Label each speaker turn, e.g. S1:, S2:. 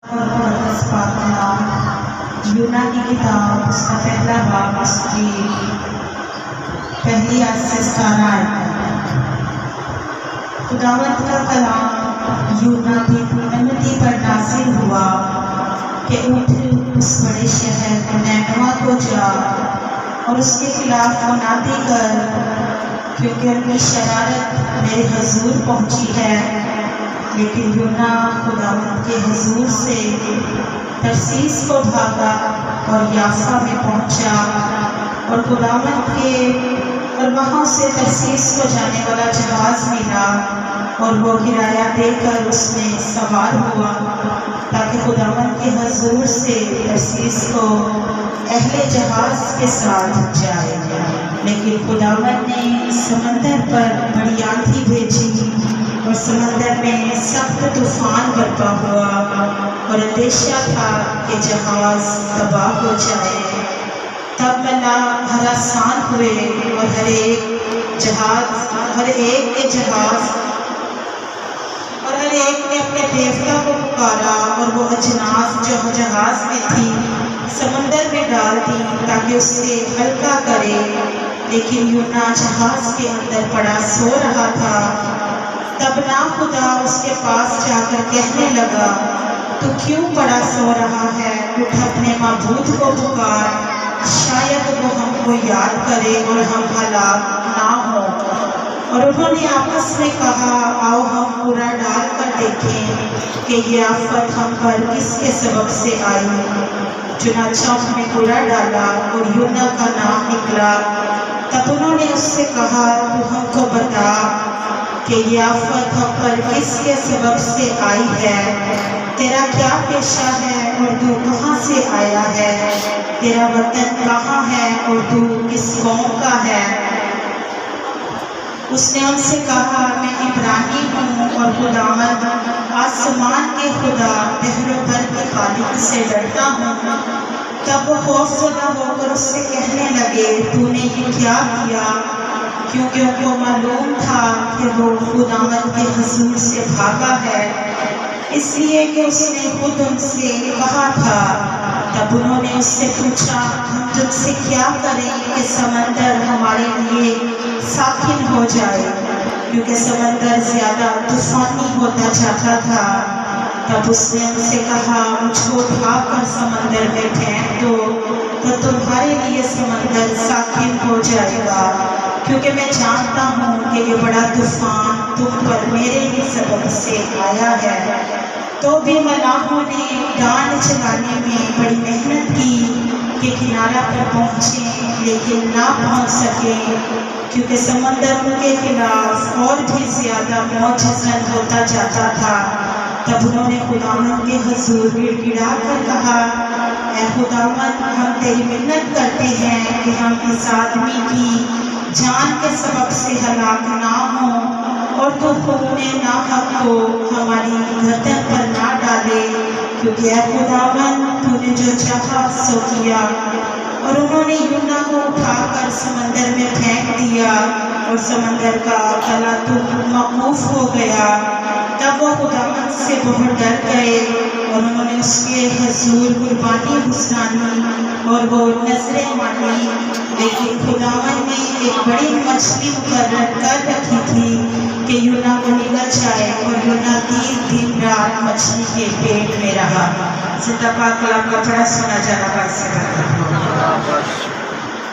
S1: मुक़द्दस पाक कलाम यूना की किताब उसका पहला बाब उसकी पहली आयत से 17 आयत। खुदावंद का कलाम यूना की नमती पर नाज़िल हुआ कि उठ उस बड़े शहर नैनवा को जा और उसके खिलाफ मुनादी कर, क्योंकि उनकी शरारत मेरे हुजूर पहुंची है। लेकिन यूना खुदावंद के हुजूर से तरसीस को भागा और याफा में पहुंचा और खुदावंद के और वहाँ से तरसीस को जाने वाला जहाज़ मिला और वो किराया देकर उसमें सवार हुआ ताकि खुदावंद के हुजूर से तरसीस को अहले जहाज़ के साथ जाए। लेकिन खुदावंद ने समंदर पर बड़ी आंधी भेजी और समंदर में सख्त तूफान बरपा हुआ और अंदेशा था कि जहाज़ तबाह हो जाए। तब मल्लाह हरासान हुए और हर एक ने अपने देवता को पुकारा और वो अजनास जो जहाज़ में थी समंदर में डाल दी ताकि उससे हल्का करे। लेकिन यूना जहाज़ के अंदर पड़ा सो रहा था। तब ना खुदा उसके पास जाकर कहने लगा, तू क्यों पड़ा सो रहा है? उठ अपने माबूद को पुकार, शायद वो हमको याद करे और हम हलाक ना हो। और उन्होंने आपस में कहा, आओ हम पूरा डाल कर देखें कि ये आफत हम पर किसके सबब से आई। चुनाचा उन्होंने पूरा डाला और यूना का नाम निकला। तब उन्होंने उससे कहा, तू हमको बता कि ये आफत हम पर किसके सबब से आई है। तेरा क्या पेशा है और तू कहाँ से आया है? तेरा वतन कहाँ है और तू किस कौम का है? उसने उनसे कहा, मैं इब्रानी हूँ और खुदावंद आसमान के खुदा पहरों भर के खालिक से डरता हूँ। तब वो खौफज़दा होकर उससे कहने लगे, तूने ये क्या किया? क्योंकि उनको मालूम था कि वो खुदावंद के हुजूर से भागा है, इसलिए कि उसने खुद उनसे कहा था। तब उन्होंने उससे पूछा, हम तुझसे क्या करें कि समंदर हमारे लिए साकिन हो जाए, क्योंकि समंदर ज़्यादा तूफानी होता जाता था। तब उसने उनसे कहा, मुझको उठाकर समंदर में फेंक दो तो तुम्हारे लिए समंदर साकिन हो जाएगा, क्योंकि मैं जानता हूँ कि ये बड़ा तूफान तुम पर मेरे ही सबब से आया है। तो भी मलाहों ने डांड चलाने में बड़ी मेहनत की कि किनारा पर पहुँचे, लेकिन ना पहुँच सके, क्योंकि समंदर उनके खिलाफ और भी ज़्यादा मौजज़न होता जाता था। तब उन्होंने खुदावंद के हुजूर गिड़गिड़ा कर कहा, ऐ खुदावंद, हम तेरी मिन्नत करते हैं कि हम इस आदमी की जान के सबब से हलाक ना हो और तो खूने नाहक को हमारी गर्दन पर ना डाले, क्योंकि ऐ खुदावंद, तूने जो चाहा सो किया। और उन्होंने यूना को उठाकर समंदर में फेंक दिया और समंदर का तला तो मौकूफ हो गया। तब वो खुदावंद से बहुत डर गए और उन्होंने उसके हुजूर कुर्बानी गुज़रानी और वो नजरें मानी। लेकिन खुदावंद ने एक बड़ी मछली मुकर्रर कर रखी थी कि यूना को निगल जाए, और यूना 3 दिन रात मछली के पेट में रहा। जिंदा पाक कलाम का बड़ा सुना जाना